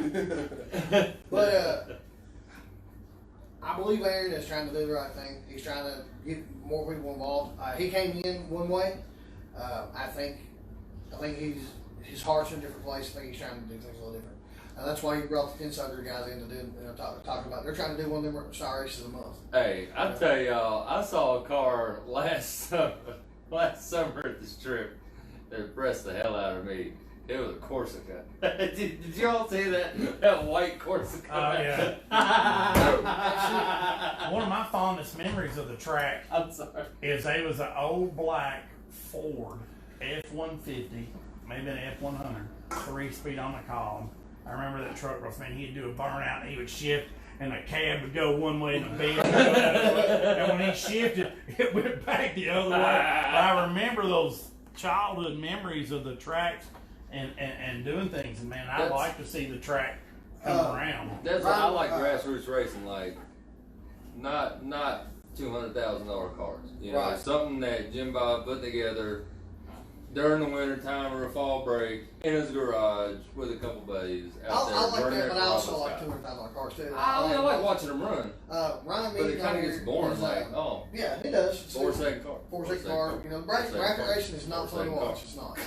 But I believe Aaron is trying to do the right thing. He's trying to get more people involved. He came in one way. I think his heart's in a different place. I think he's trying to do things a little different. And that's why he brought the Insider guys in to do, talking about. They're trying to do one of them star races a month. Hey, I tell y'all, I saw a car last summer at the strip that impressed the hell out of me. It was a Corsica. did y'all see that? That white Corsica. Oh, yeah. One of my fondest memories of the track is it was an old black Ford F-150, maybe an F-100, 3-speed on the column. I remember that truck rough, man. He'd do a burnout and he would shift, and the cab would go one way and the bed would go another way. And when he shifted, it went back the other way. But I remember those childhood memories of the tracks and doing things. And man, I'd like to see the track come around. That's why I like grassroots racing, like not $200,000 cars. You know, something that Jim Bob put together during the winter time or a fall break in his garage with a couple buddies out there. I like that, but I also like $200,000 cars too. I like watching them run. Ryan But it kind of gets boring. Yeah, it does. 4-second car. 4-second car. You know, bracket racing is not fun to watch. It's not.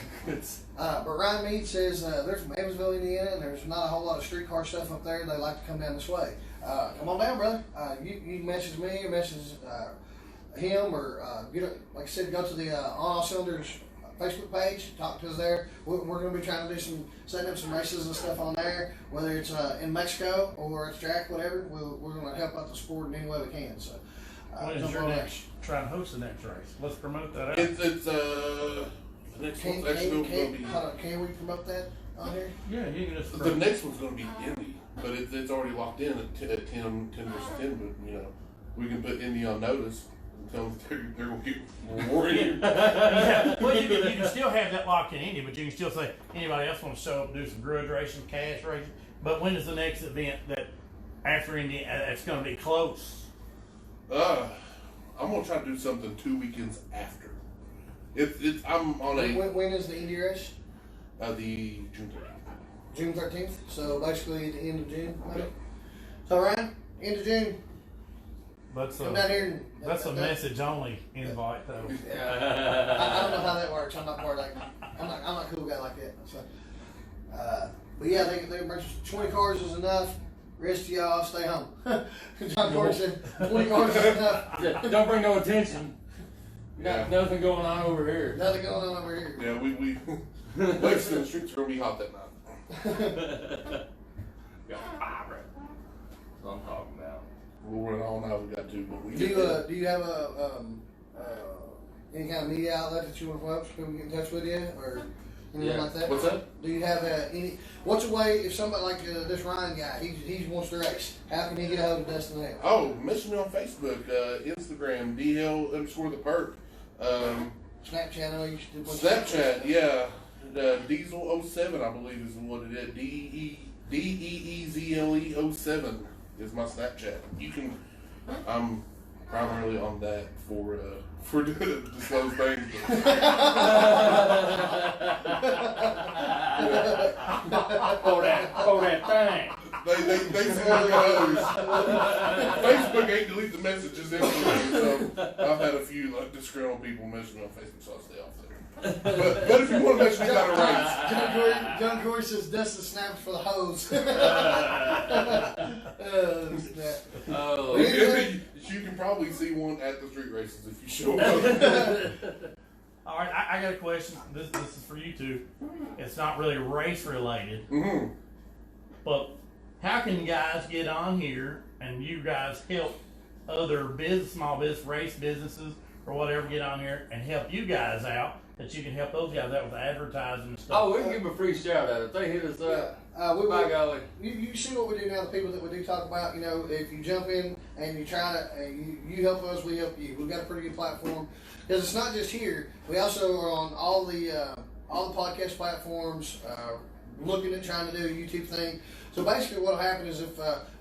But Ryan Mead says they're from Evansville, Indiana, and there's not a whole lot of streetcar stuff up there. They like to come down this way. Come on down, brother. You message me or message him, or like I said, go to the On All Cylinders Facebook page, talk to us there. We're going to be trying to do setting up some races and stuff on there, whether it's in Mexico or it's track, whatever. We're going to help out the sport in any way we can. So, when is your next try to host the next race? Let's promote that out. It's the next one's actually going to be. Can we promote that on here? Yeah, you can just. The next one's going to be Indy, but it's already locked in at 10 versus 10. But we can put Indy on notice. They're going to keep rewarding. Well, you can still have that locked in Indy, but you can still say anybody else want to show up and do some grudge racing, cash racing. But when is the next event that after Indy that's going to be close? I'm going to try to do something 2 weekends after. I'm on When is the Indy race? The June 13th. June 13th. So basically the end of June. Maybe. So Ryan, end of June. Come down here and, that's a message only invite though. I don't know how that works. I'm not part of that. I'm not a cool guy like that. So, but yeah, they 20 cars is enough. Rest of y'all stay home. John Gordon said 20 cars is enough. Yeah, don't bring no attention. Nothing going on over here. Nothing going on over here. Yeah, we Lexington streets are gonna be hot that night. Got fire. That's what I'm talking about. We'll run all night. We got to, but we do you have any kind of media outlet that you want to folks people get in touch with you or anything like that? What's that? Do you have any? What's a way if somebody like this Ryan guy he wants to race? How can he get a hold of Dustin Hale? Oh, message me on Facebook, Instagram, DL_the_perk. Snapchat, I know you should do Snapchat, yeah. Diesel07, I believe is what it is. DEEZLE07 is my Snapchat. You can. I'm primarily on that for disclose things. For that thing. They send me others. Facebook ain't delete the messages instantly, so I've had a few disgruntled people message me on Facebook, so I'll stay off there. But if you want to message me, you gotta race. John Corey says Dustin snaps for the hose. You can probably see one at the street races if you show up. All right, I got a question. This is for you two. It's not really race related, but how can you guys get on here and you guys help other small business, race businesses or whatever get on here and help you guys out, that you can help those guys out with advertising and stuff? Oh, we can give them a free shout out if they hit us up. By golly. You see what we do now, the people that we do talk about, you know, if you jump in and you try to, you help us, we help you. We've got a pretty good platform. Because it's not just here. We also are on all the podcast platforms, looking at trying to do a YouTube thing. So basically what will happen is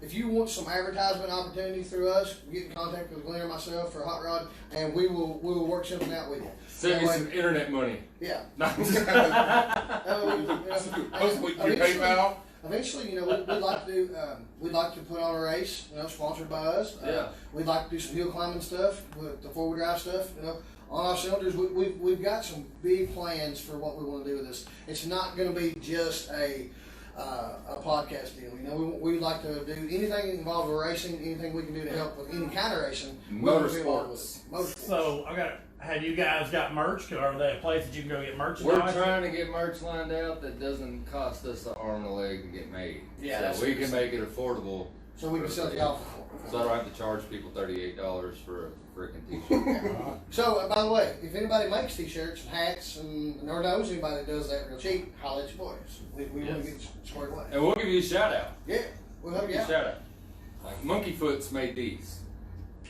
if you want some advertisement opportunity through us, get in contact with Glenn or myself or Hot Rod, and we will work something out with you. Send me some internet money. Yeah. PayPal. Eventually, you know, we'd like to put on a race, you know, sponsored by us. We'd like to do some hill climbing stuff with the 4-wheel drive stuff, you know. On our cylinders, we've got some big plans for what we want to do with this. It's not going to be just a podcast deal. You know, we like to do anything involved with racing, anything we can do to help with any kind of racing. Motorsports. Motorsports. So have you guys got merch? Are there a place that you can go get merchandise? We're trying to get merch lined out that doesn't cost us an arm and a leg to get made. Yeah, so we can make it affordable. So we can sell it off. So I don't have to charge people $38 for a freaking t-shirt. So, by the way, if anybody makes t-shirts and hats or knows anybody that does that real cheap, holler at your boys. We want to get squared away. And we'll give you a shout out. Yeah, we'll help you out. Shout out. Like Monkey Foot's made these.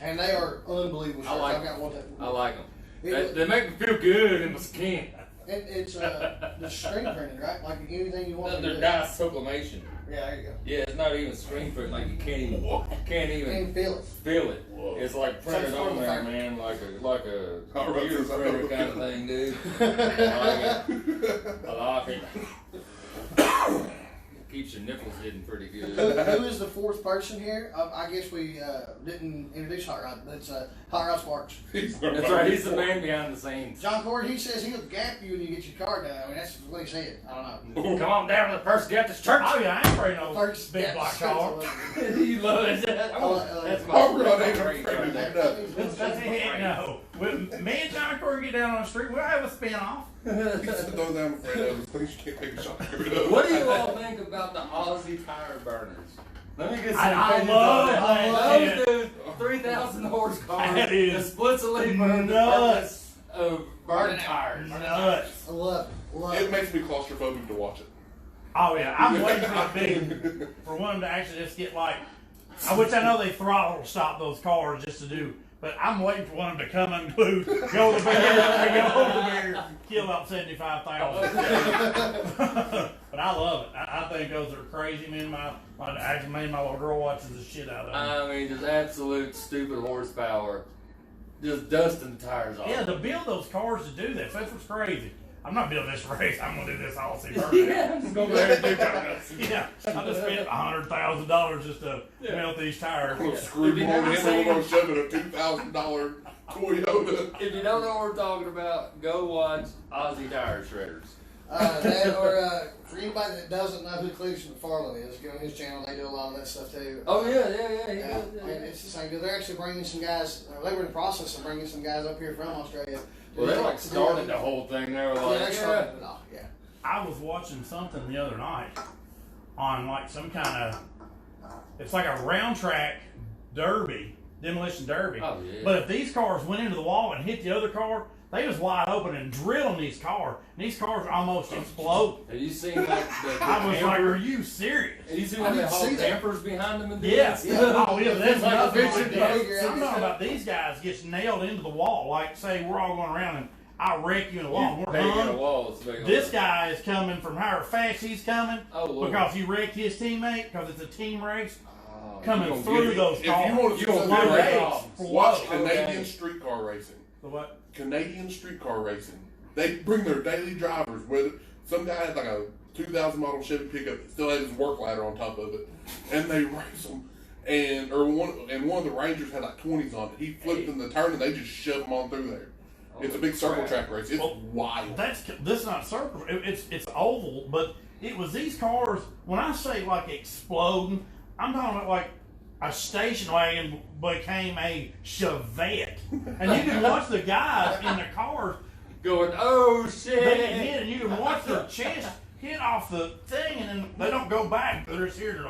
And they are unbelievable shirts. I've got one that. I like them. They make me feel good in my skin. It's the screen printed, right? Like anything you want. They're nice sublimation. Yeah, there you go. Yeah, it's not even screen print. Like you can't even feel it. feel it. Whoa. It's like printed on there, man, like a computer printer kind of thing, dude. I like it. Keeps your nipples hidden pretty good. Who is the fourth person here? I guess we didn't introduce Hot Rod. That's Hot Rod Sparks. That's right. He's the man behind the scenes. John Cord, he says he'll gap you when you get your car done. I mean, that's what he said. I don't know. Come on down to the first Baptist church. Oh yeah, I ain't afraid of no First big black car. You love it. That's my Hot Rod ain't favorite afraid right to there. do nothing. No, me and John Corey get down on the street, we'll have a spin off. He said those I'm afraid of. Things you can't take a shot at. What do you all think about the Aussie tire burners? Let me get some I opinions love on it. that. Those dudes, 3,000 horsepower, That is the splits a lead burn the nuts. purpose of burning tires. Nuts. I love it. Love It it. makes me claustrophobic to watch it. Oh yeah, I'm waiting for one to actually just get like, which I know they throttle stop those cars just to do, but I'm waiting for one of them to come unglued, go to the barrier, go over the barrier, kill about 75,000. But I love it. I think those are crazy, man. My little girl watches the shit out of them. I mean, just absolute stupid horsepower, just dusting the tires off. Yeah, to build those cars to do this, that's what's crazy. I'm not building this race. I'm gonna do this all season. Yeah, I'm just going there and do donuts. Yeah, I just spent $100,000 just to melt these tires. I'm gonna screw If you him on never the end. seen- I'm gonna shove it a $2,000 Toyota. If you don't know what we're talking about, go watch Aussie Tire Shredders. For anybody that doesn't know who Cleveland McFarland is, go on his channel. They do a lot of that stuff too. Oh yeah. He Yeah, does, and it's the same. They're actually bringing some guys. They were in the process of bringing some guys up here from Australia. Well, they like started the whole thing. They were Yeah, like, they started it off. Yeah. I was watching something the other night on like some kind of, it's like a round track derby, demolition derby. Oh, yeah. But if these cars went into the wall and hit the other car, they was wide open and drilling these cars. And these cars almost explode. Have you seen like the I was like, damper? are you serious? Have you seen I when they didn't haul see that. dampers behind them and Yes. do this? Oh, yeah, that's Like nothing a like picture that. figure. I'm talking about these guys gets nailed into the wall. Like, say we're all going around and I wreck you in the wall. You We're bang in hung. a wall, it's big This on guy is coming from however fast he's coming Oh, Lord. because he wrecked his teammate because it's a team race. Oh, Coming you gonna through get it. those If cars. you want to You see gonna something do great, it. watch Oh, Canadian okay. streetcar racing. The what? Canadian streetcar racing. They bring their daily drivers. Whether some guy had like a 2000 model Chevy pickup that still had his work ladder on top of it, and they race them. And one of the Rangers had like 20s on it. He flipped in the turn and they just shoved them on through there. It's a big circle track race. It's wild. This not circle. It's oval, but it was these cars. When I say like exploding, I'm talking about like a station wagon became a Chevette, and you can watch the guys in the cars going, oh shit! They hit, and you can watch their chest hit off the thing, and then they don't go back. They're just here.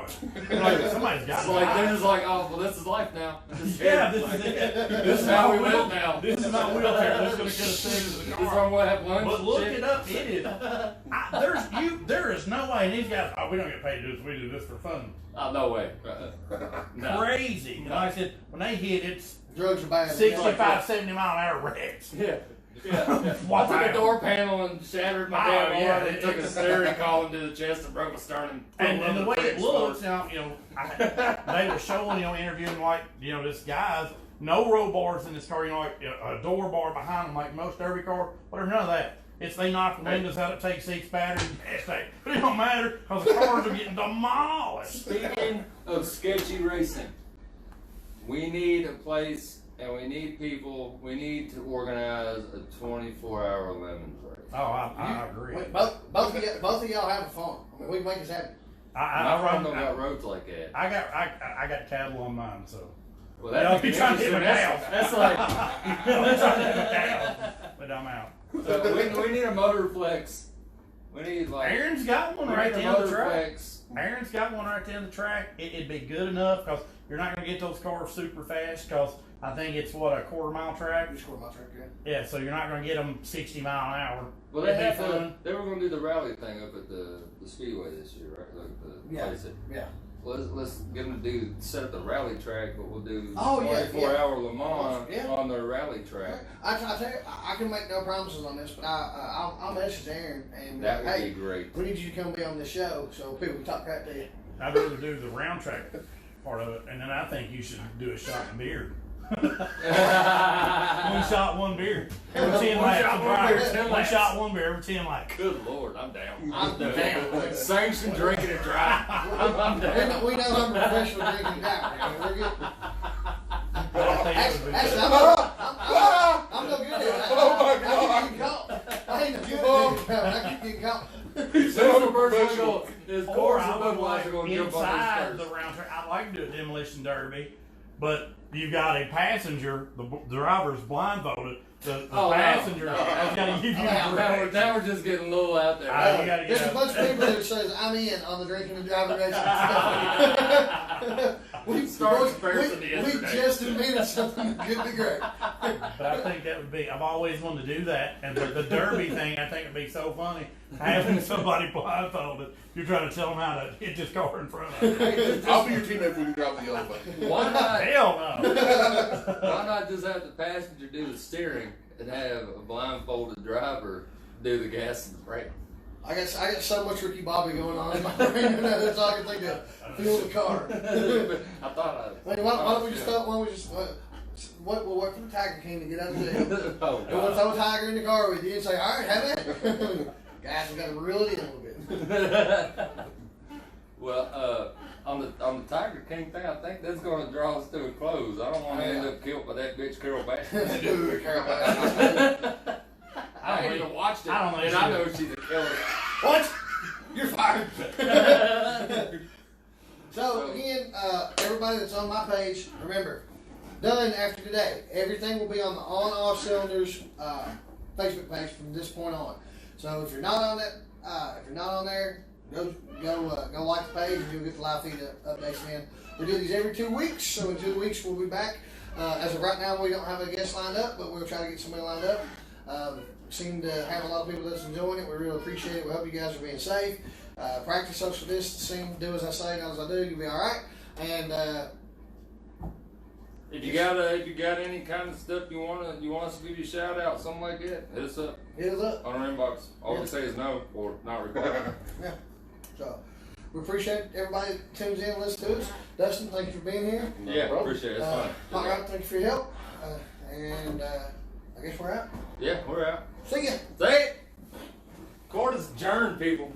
They're like somebody's got it. Like they're just like, oh well, this is life now. Yeah, this is it. This is how we live now. This is my wheelchair. This is gonna get us into the car. This is where we'll have lunch. But look it up. It is. There is no way. And these guys, oh, we don't get paid to do this. We do this for fun. Oh, no way. No. Crazy. You know, like I said, when they hit, it's drugs are bad. 65, 70 mile an hour wrecks. Yeah. Yeah. I took a door panel and shattered my damn arm and took a steering column to the chest and broke a sternum. And the way it looks, now, they were showing, interviewing like, this guy's no roll bars in this car, like a door bar behind them, like most derby car, whatever, none of that. It's they knock the windows out, it takes 6 batteries, but it don't matter because the cars are getting demolished. Speaking of sketchy racing, we need a place. And we need people. We need to organize a 24-hour lemons race. Oh, I agree. Both of y'all have a farm. I mean, we can make this happen. My farm don't got roads like that. I got cattle on mine, so. Well, that'd be trying to hit my cows. That's like. I'm trying to hit my cows, but I'm out. So we need a motor flex. We need like. Aaron's got one right there on the track. Flex. Aaron's got one right there on the track. It'd be good enough because you're not going to get those cars super fast because. I think it's a quarter-mile track. It's quarter-mile track, yeah. Yeah, so you're not going to get them 60 mile an hour. Well, they were going to do the rally thing up at the speedway this year, right? Like yeah. Well, let's get them to set up the rally track, but we'll do 24-hour Le Mans on their rally track. I tell you, I can make no promises on this, but I'll message Aaron and that would be great. We need you to come be on the show so people can talk crap to you. I'd rather do the round track part of it, and then I think you should do a shot in beer. One shot, one beer. Every 10 laps. One shot, one beer. Every 10 laps. Good Lord, I'm down. I'm down. Sanctioned drinking and driving. I'm down. We know I'm a professional drinking and driving. We're good. Actually, I'm no good at it. Oh my God. I keep getting caught. I ain't no good at it. I keep getting caught. Or I would like inside the round track. I'd like to do a demolition derby, but you got a passenger, the driver's blindfolded. The passenger has got to give you the now we're just getting a little out there. There's a bunch of people that says I'm in on the drinking and driving race. we just admitted something that could be great. But I think that would be, I've always wanted to do that. And the derby thing, I think would be so funny. Having somebody blindfolded, you're trying to tell them how to hit this car in front of you. I'll be your teammate if we can drive the yellow button. Why not? Hell no. Why not just have the passenger do the steering and have a blindfolded driver do the gas and the brake? I got so much Ricky Bobby going on in my brain. That's all I can think of. Feel the car. I thought why don't we just what will work for the Tiger King to get out of jail? Oh, and we'll throw a Tiger in the car with you and say, all right, have it. Guys, we got to reel it in a little bit. Well, on the Tiger King thing, I think that's going to draw us to a close. I don't want to end up killed by that bitch Carol Baskin. Dude, Carol Baskin. I ain't even watched it, I don't know and I know she's a killer. What? You're fired. So again, everybody that's on my page, remember, done after today. Everything will be on the On Off Cylinders Facebook page from this point on. So if you're not on that, if you're not on there, go like the page and you'll get the live feed updates in. We do these every 2 weeks, so in 2 weeks we'll be back. As of right now, we don't have a guest lined up, but we'll try to get somebody lined up. Seem to have a lot of people that's enjoying it. We really appreciate it. We hope you guys are being safe. Practice social distancing. Do as I say, not as I do. You'll be all right. And if you got any kind of stuff you want us to give you a shout out, something like that, hit us up. Hit us up on our inbox. All we say is no or not reply. Yeah. So we appreciate everybody that tunes in and listens to us. Dustin, thank you for being here. Yeah, appreciate it. It's fun. All right, thank you for your help. And I guess we're out. Yeah, we're out. See ya. See it. Court is adjourned, people.